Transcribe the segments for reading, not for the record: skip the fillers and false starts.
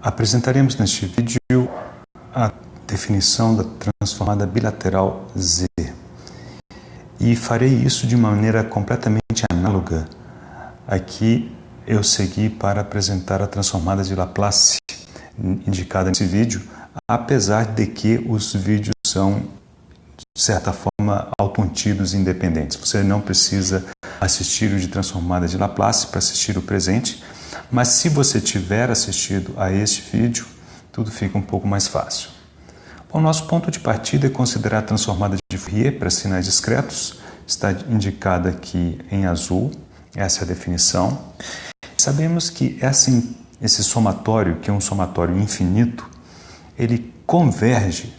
Apresentaremos neste vídeo a definição da transformada bilateral Z. E farei isso de maneira completamente análoga a que eu segui para apresentar a transformada de Laplace indicada nesse vídeo, apesar de que os vídeos são, de certa forma, autocontidos e independentes. Você não precisa assistir o de transformada de Laplace para assistir o presente, mas se você tiver assistido a este vídeo, tudo fica um pouco mais fácil. Bom, nosso ponto de partida é considerar a transformada de Fourier para sinais discretos, está indicada aqui em azul, essa é a definição. Sabemos que esse somatório, que é um somatório infinito, ele converge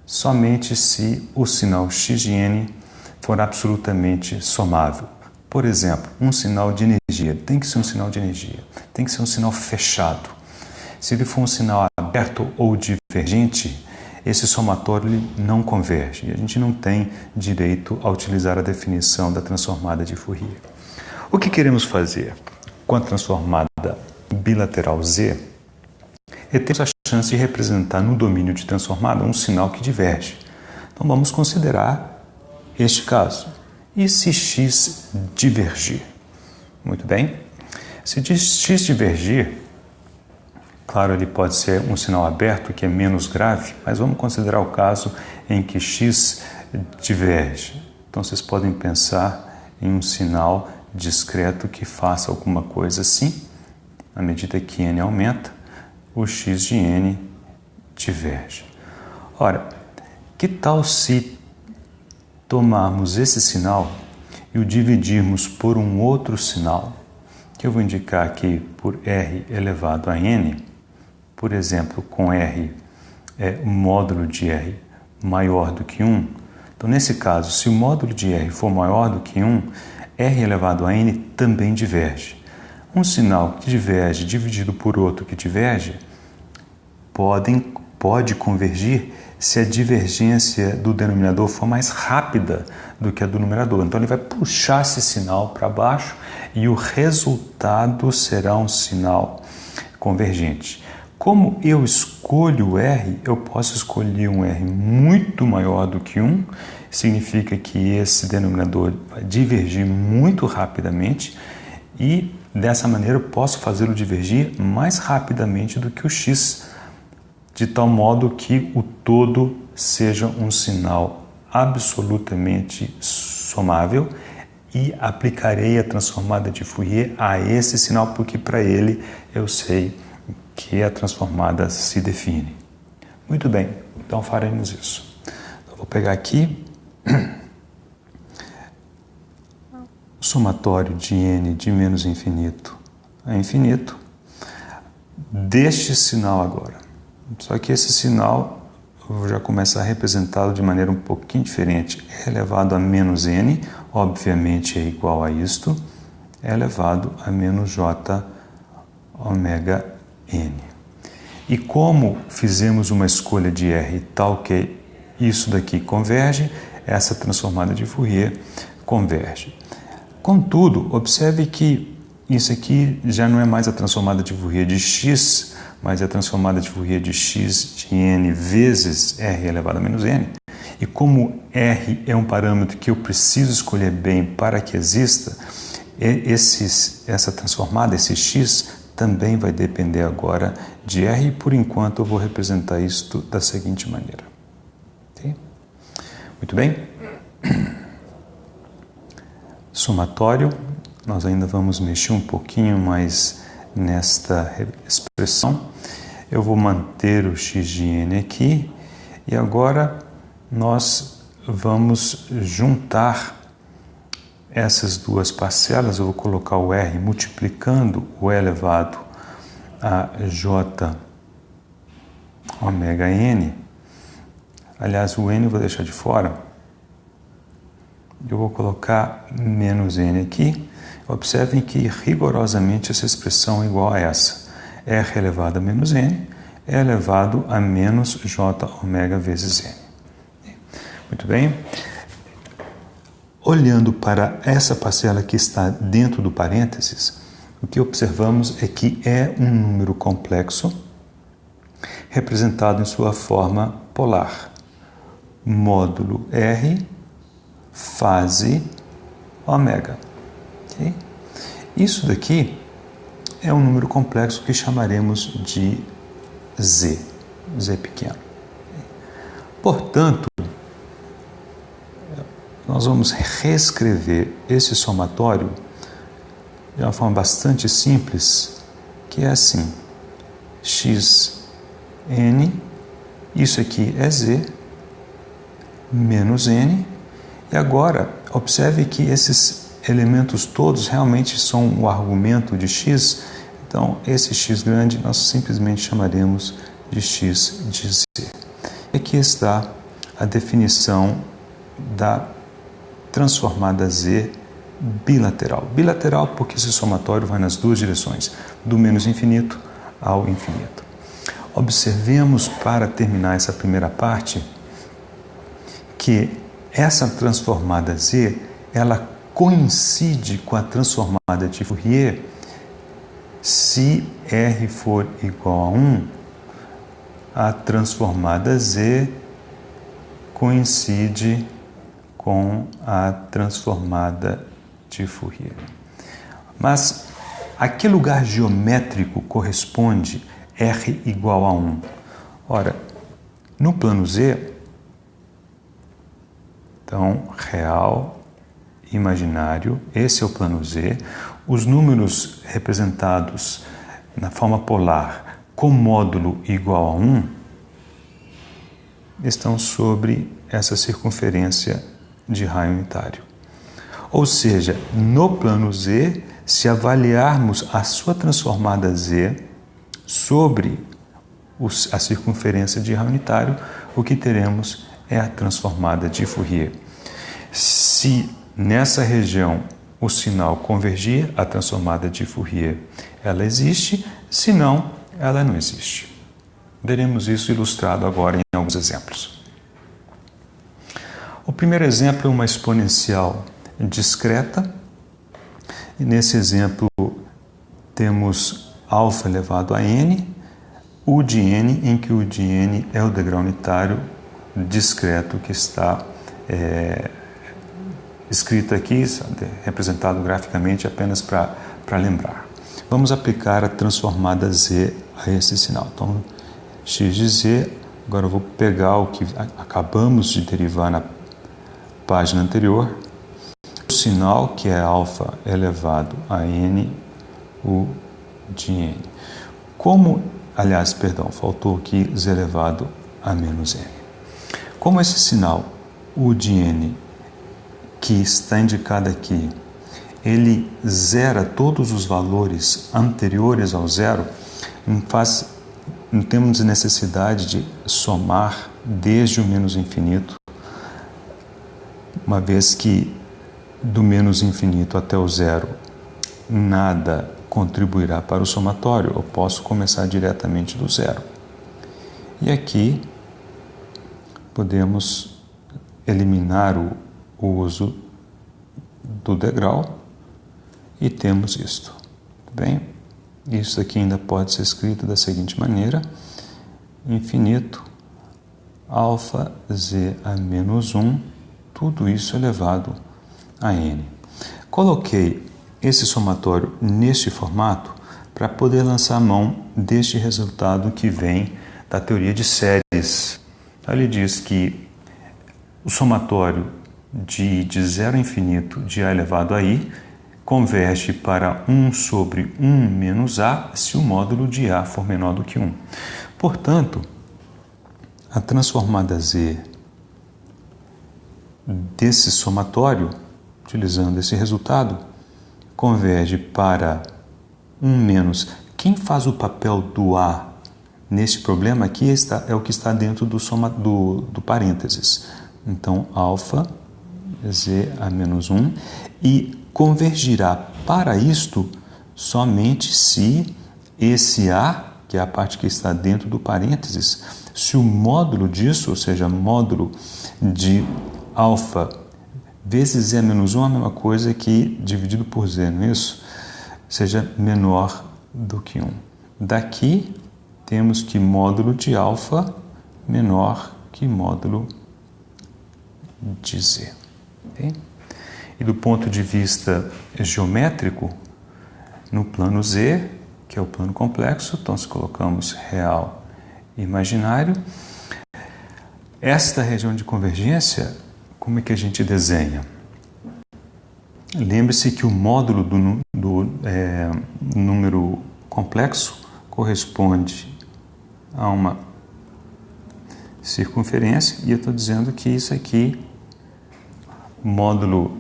somente se o sinal x de n for absolutamente somável. Por exemplo, um sinal de energia, tem que ser um sinal de energia, tem que ser um sinal fechado. Se ele for um sinal aberto ou divergente, esse somatório não converge. E a gente não tem direito a utilizar a definição da transformada de Fourier. O que queremos fazer com a transformada bilateral Z é ter a chance de representar no domínio de transformada um sinal que diverge. Então vamos considerar este caso. E se x divergir? Muito bem. Se x divergir, claro, ele pode ser um sinal aberto, que é menos grave, mas vamos considerar o caso em que x diverge. Então vocês podem pensar em um sinal discreto que faça alguma coisa assim. À medida que n aumenta, o x de n diverge. Ora, que tal se tomarmos esse sinal e o dividirmos por um outro sinal, que eu vou indicar aqui por r elevado a n, por exemplo, com r, o módulo de r maior do que 1. Então, nesse caso, se o módulo de r for maior do que 1, r elevado a n também diverge. Um sinal que diverge dividido por outro que diverge pode convergir se a divergência do denominador for mais rápida do que a do numerador. Então ele vai puxar esse sinal para baixo e o resultado será um sinal convergente. Como eu escolho R, eu posso escolher um R muito maior do que 1, significa que esse denominador vai divergir muito rapidamente e dessa maneira eu posso fazê-lo divergir mais rapidamente do que o x, de tal modo que o todo seja um sinal absolutamente somável e aplicarei a transformada de Fourier a esse sinal, porque para ele eu sei que a transformada se define. Muito bem, então faremos isso. Eu vou pegar aqui o somatório de n de menos infinito a infinito deste sinal agora. Só que esse sinal, eu vou já começar a representá-lo de maneira um pouquinho diferente. É elevado a menos n, obviamente é igual a isto, é elevado a menos j ômega n. E como fizemos uma escolha de r tal que isso daqui converge, essa transformada de Fourier converge. Contudo, observe que isso aqui já não é mais a transformada de Fourier de x, mas é a transformada de Fourier de x de n vezes r elevado a menos n. E como r é um parâmetro que eu preciso escolher bem para que exista, essa transformada, esse x, também vai depender agora de r, e por enquanto eu vou representar isto da seguinte maneira. Okay? Muito bem? Somatório, nós ainda vamos mexer um pouquinho mais nesta expressão. Eu vou manter o x de n aqui e agora nós vamos juntar essas duas parcelas. Eu vou colocar o r multiplicando o elevado a j ômega n. Aliás, o n eu vou deixar de fora. Eu vou colocar menos n aqui. Observem que rigorosamente essa expressão é igual a essa. R elevado a menos n é elevado a menos j ômega vezes n. Muito bem. Olhando para essa parcela que está dentro do parênteses, o que observamos é que é um número complexo representado em sua forma polar. Módulo R, fase ômega. Okay? Isso daqui é um número complexo que chamaremos de Z pequeno. Portanto, nós vamos reescrever esse somatório de uma forma bastante simples, que é assim: xn, isso aqui é z, menos n, e agora observe que esses elementos todos realmente são o argumento de x, então esse x grande nós simplesmente chamaremos de x de z. E aqui está a definição da transformada z bilateral. Bilateral porque esse somatório vai nas duas direções, do menos infinito ao infinito. Observemos, para terminar essa primeira parte, que essa transformada z, ela coincide com a transformada de Fourier se R for igual a 1, a transformada z coincide com a transformada de Fourier. Mas a que lugar geométrico corresponde R igual a 1? Ora, no plano Z, então, real, imaginário, esse é o plano Z. Os números representados na forma polar com módulo igual a 1 estão sobre essa circunferência de raio unitário. Ou seja, no plano Z, se avaliarmos a sua transformada Z sobre a circunferência de raio unitário, o que teremos é a transformada de Fourier. Se nessa região o sinal convergir, a transformada de Fourier ela existe, se não, ela não existe. Veremos isso ilustrado agora em alguns exemplos. O primeiro exemplo é uma exponencial discreta. E nesse exemplo temos α elevado a n, U de n, em que o de n é o degrau unitário discreto que está escrito aqui, representado graficamente apenas para lembrar. Vamos aplicar a transformada z a esse sinal. Então, x de z, agora eu vou pegar o que acabamos de derivar na página anterior, o sinal que é α elevado a n, U de n. Faltou aqui z elevado a menos n. Como esse sinal, U de n, que está indicado aqui, ele zera todos os valores anteriores ao zero, não temos necessidade de somar desde o menos infinito, uma vez que do menos infinito até o zero nada contribuirá para o somatório, eu posso começar diretamente do zero. E aqui podemos eliminar o uso do degrau e temos isto. Bem, isso aqui ainda pode ser escrito da seguinte maneira: infinito alfa z a menos 1, tudo isso elevado a n. Coloquei esse somatório neste formato para poder lançar a mão deste resultado que vem da teoria de séries. Ele diz que o somatório de 0 a infinito de a elevado a i converge para 1 sobre 1 menos a se o módulo de a for menor do que 1. Portanto, a transformada z desse somatório, utilizando esse resultado, converge para 1 menos. Quem faz o papel do a nesse problema aqui é o que está dentro do parênteses. Então, alfa z a menos 1, e convergirá para isto somente se esse a, que é a parte que está dentro do parênteses, se o módulo disso, ou seja, módulo de alfa vezes z menos 1 é a mesma coisa que dividido por z, não é isso? seja menor do que 1. Daqui temos que módulo de alfa menor que módulo de z. Okay? E do ponto de vista geométrico, no plano z, que é o plano complexo, então se colocamos real e imaginário, esta região de convergência, como é que a gente desenha? Lembre-se que o módulo do número complexo corresponde a uma circunferência, e eu estou dizendo que isso aqui, módulo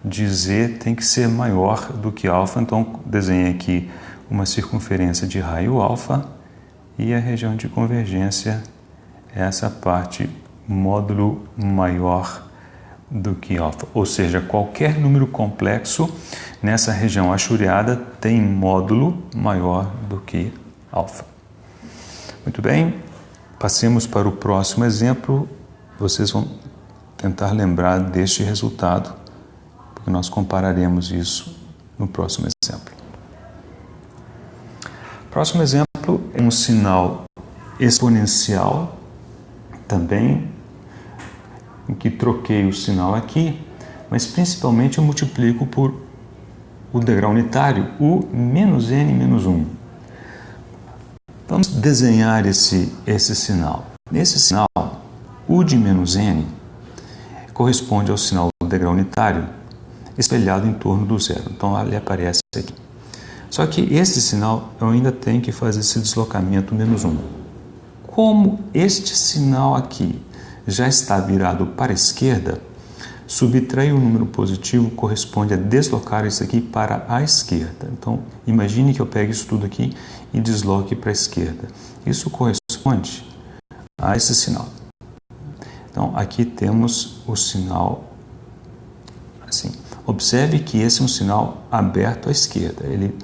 de z, tem que ser maior do que alfa, então desenhe aqui uma circunferência de raio alfa, e a região de convergência é essa parte módulo maior do que alfa, ou seja, qualquer número complexo nessa região achureada tem módulo maior do que alfa. Muito bem, passemos para o próximo exemplo. Vocês vão tentar lembrar deste resultado, porque nós compararemos isso no próximo exemplo. O próximo exemplo é um sinal exponencial, também em que troquei o sinal aqui, mas principalmente eu multiplico por o degrau unitário, o menos n menos 1. Vamos desenhar esse sinal. Nesse sinal, o de menos n corresponde ao sinal do degrau unitário espelhado em torno do zero. Então, ele aparece aqui. Só que esse sinal eu ainda tenho que fazer esse deslocamento menos 1. Como este sinal aqui já está virado para a esquerda, subtrair o número positivo corresponde a deslocar isso aqui para a esquerda. Então, imagine que eu pegue isso tudo aqui e desloque para a esquerda. Isso corresponde a esse sinal. Então, aqui temos o sinal assim. Observe que esse é um sinal aberto à esquerda. Ele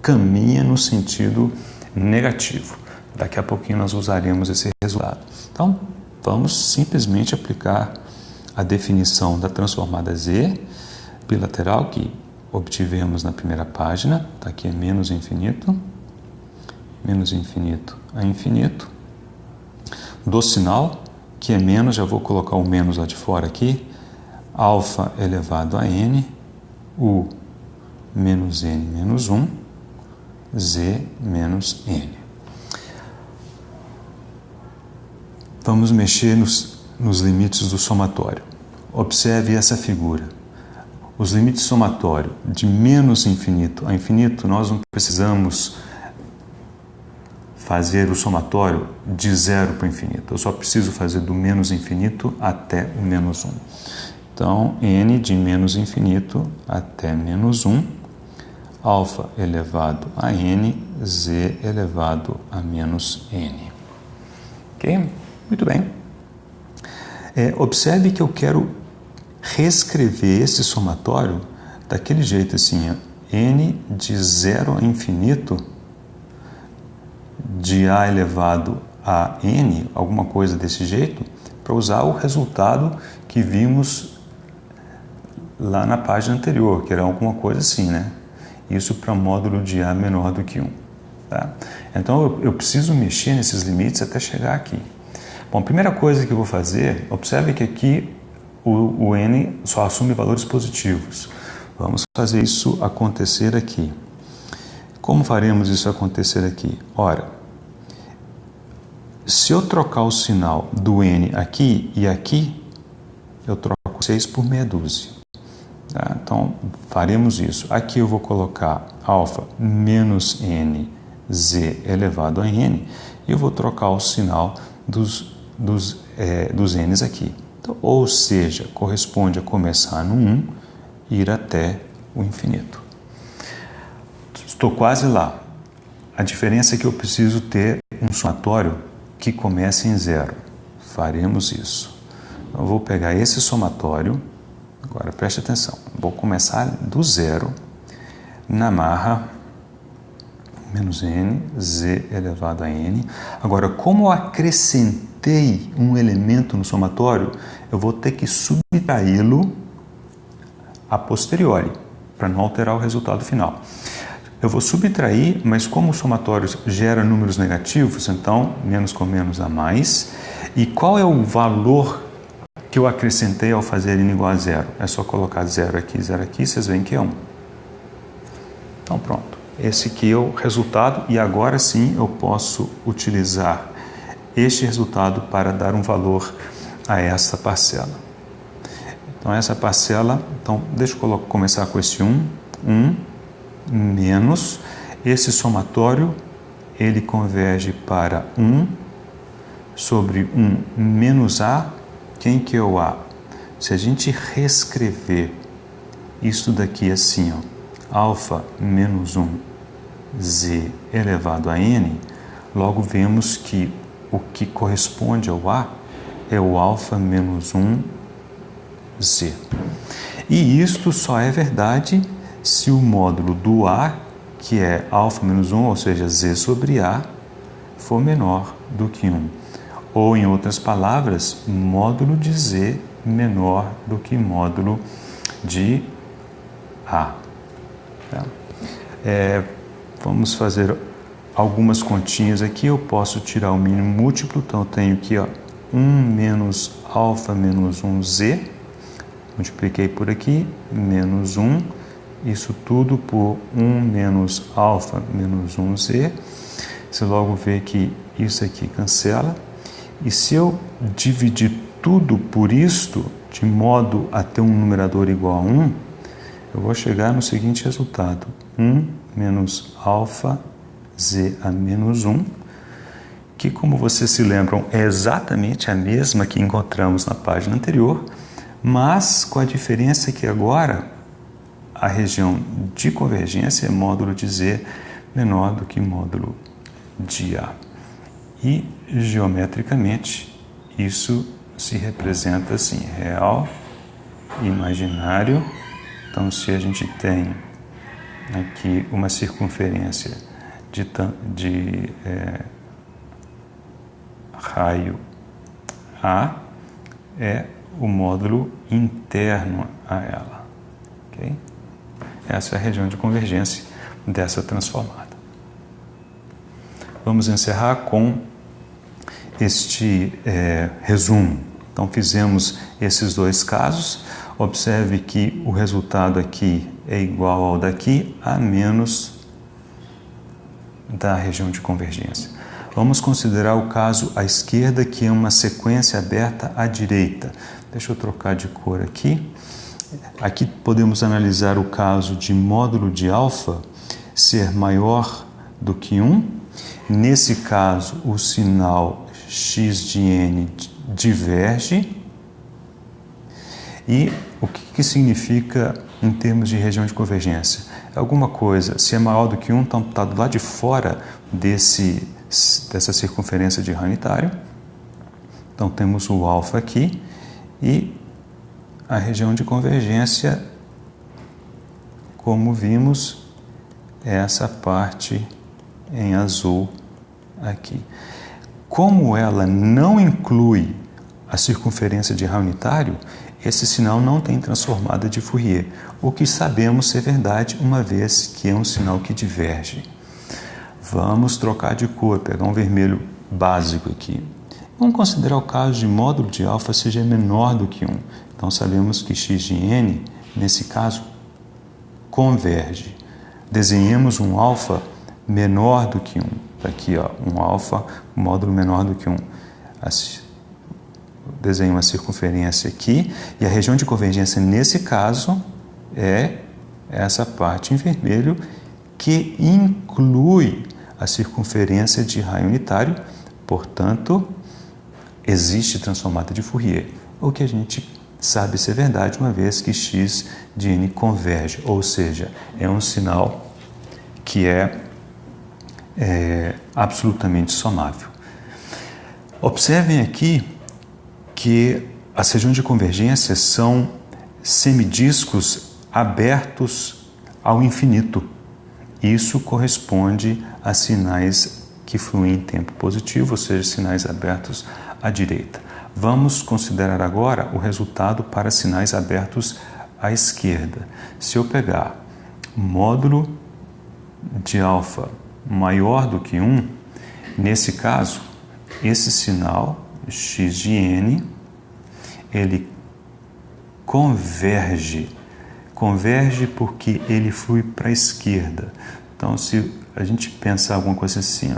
caminha no sentido negativo. Daqui a pouquinho nós usaremos esse resultado. Então, vamos simplesmente aplicar a definição da transformada z bilateral que obtivemos na primeira página. Tá, aqui é menos infinito a infinito. Do sinal, que é menos, já vou colocar o menos lá de fora aqui, alfa elevado a n, u menos n menos 1, z menos n. Vamos mexer nos limites do somatório. Observe essa figura. Os limites do somatório de menos infinito a infinito, nós não precisamos fazer o somatório de zero para o infinito. Eu só preciso fazer do menos infinito até o menos 1. Então, n de menos infinito até menos 1, alfa elevado a n, z elevado a menos n. Ok? Muito bem. Observe que eu quero reescrever esse somatório daquele jeito assim, n de 0 a infinito de a elevado a n, alguma coisa desse jeito, para usar o resultado que vimos lá na página anterior, que era alguma coisa assim, né? Isso para módulo de a menor do que 1. Tá? Então, eu preciso mexer nesses limites até chegar aqui. Bom, a primeira coisa que eu vou fazer, observe que aqui o n só assume valores positivos. Vamos fazer isso acontecer aqui. Como faremos isso acontecer aqui? Ora, se eu trocar o sinal do n aqui e aqui, eu troco 6 por meia dúzia. Tá? Então, faremos isso. Aqui eu vou colocar alfa menos n, z elevado a n, e eu vou trocar o sinal dos n's aqui. Então, ou seja, corresponde a começar no 1 e ir até o infinito. Estou quase lá. A diferença é que eu preciso ter um somatório que comece em 0. Faremos isso. Então, eu vou pegar esse somatório. Agora, preste atenção. Vou começar do 0 na marra menos n, z elevado a n. Agora, como eu acrescentei um elemento no somatório, eu vou ter que subtraí-lo a posteriori, para não alterar o resultado final. Eu vou subtrair, mas como o somatório gera números negativos, então menos com menos dá mais. E qual é o valor que eu acrescentei ao fazer n igual a zero? É só colocar 0 aqui, vocês veem que é 1. Então pronto, esse aqui é o resultado e agora sim eu posso utilizar este resultado para dar um valor a essa parcela. Então essa parcela, deixa eu começar com esse 1 menos, esse somatório ele converge para 1 sobre 1 menos A. Quem que é o A? Se a gente reescrever isso daqui assim, alfa menos 1 z elevado a n, logo vemos que o que corresponde ao A é o alfa menos 1 z. E isto só é verdade se o módulo do A, que é alfa menos 1, ou seja, z sobre A, for menor do que 1. Ou, em outras palavras, módulo de z menor do que módulo de A. Tá? Vamos fazer algumas continhas aqui. Eu posso tirar o mínimo múltiplo, então eu tenho aqui 1 menos alfa menos 1z, multipliquei por aqui, menos 1, isso tudo por 1 menos alfa menos 1z. Você logo vê que isso aqui cancela. E se eu dividir tudo por isto, de modo a ter um numerador igual a 1, eu vou chegar no seguinte resultado: 1 menos alfa z a menos 1, que, como vocês se lembram, é exatamente a mesma que encontramos na página anterior, mas com a diferença que agora a região de convergência é módulo de z menor do que módulo de A. E, geometricamente, isso se representa assim: real, imaginário. Então, se a gente tem aqui uma circunferência de raio A, é o módulo interno a ela. Okay? Essa é a região de convergência dessa transformada. Vamos encerrar com este resumo. Então, fizemos esses dois casos. Observe que o resultado aqui é igual ao daqui, a menos da região de convergência. Vamos considerar o caso à esquerda, que é uma sequência aberta à direita. Deixa eu trocar de cor aqui. Aqui podemos analisar o caso de módulo de alfa ser maior do que 1. Nesse caso, o sinal x de n diverge. E o que significa em termos de região de convergência? É alguma coisa, se é maior do que 1, então está do lado de fora dessa circunferência de raio unitário. Então temos o alfa aqui e a região de convergência, como vimos, é essa parte em azul aqui. Como ela não inclui a circunferência de raio unitário, esse sinal não tem transformada de Fourier, o que sabemos ser verdade, uma vez que é um sinal que diverge. Vamos trocar de cor, pegar um vermelho básico aqui. Vamos considerar o caso de módulo de alfa seja menor do que 1. Então, sabemos que x de n, nesse caso, converge. Desenhemos um alfa menor do que 1. Aqui, um alfa, um módulo menor do que 1. Desenho uma circunferência aqui, e a região de convergência, nesse caso, é essa parte em vermelho, que inclui a circunferência de raio unitário. Portanto, existe transformada de Fourier, o que a gente sabe ser verdade, uma vez que x de n converge, ou seja, é um sinal que é absolutamente somável. Observem aqui que as regiões de convergência são semidiscos abertos ao infinito. Isso corresponde a sinais que fluem em tempo positivo, ou seja, sinais abertos à direita. Vamos considerar agora o resultado para sinais abertos à esquerda. Se eu pegar módulo de alfa maior do que 1, nesse caso, esse sinal x de n, ele converge porque ele flui para a esquerda. Então, se a gente pensar alguma coisa assim,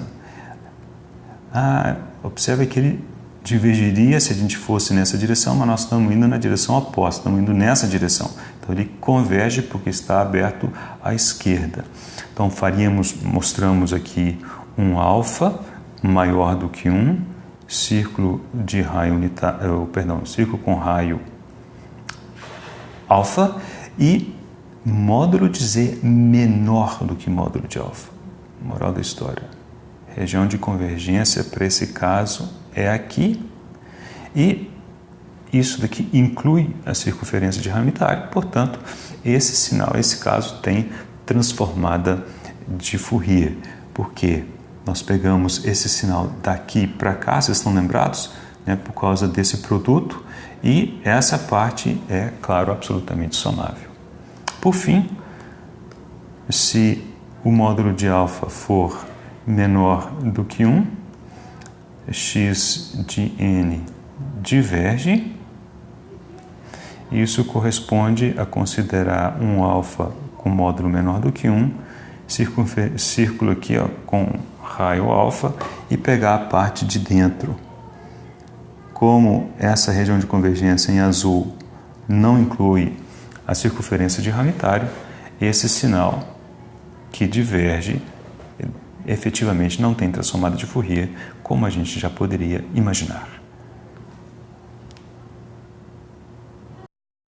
observe que ele divergiria se a gente fosse nessa direção, mas nós estamos indo na direção oposta, estamos indo nessa direção. Então, ele converge porque está aberto à esquerda. Então, mostramos aqui um alfa maior do que 1, círculo de raio unitário, círculo com raio alfa e módulo de Z menor do que módulo de alfa. Moral da história. Região de convergência para esse caso é aqui e isso daqui inclui a circunferência de raio unitário. Portanto, esse sinal, esse caso tem transformada de Fourier, porque nós pegamos esse sinal daqui para cá, vocês estão lembrados? Por causa desse produto, e essa parte é, claro, absolutamente somável. Por fim, se o módulo de alfa for menor do que 1, x de n diverge. Isso corresponde a considerar um alfa com módulo menor do que 1, círculo aqui com raio alfa, e pegar a parte de dentro. Como essa região de convergência em azul não inclui a circunferência de raio unitário, esse sinal que diverge efetivamente não tem transformada de Fourier, como a gente já poderia imaginar.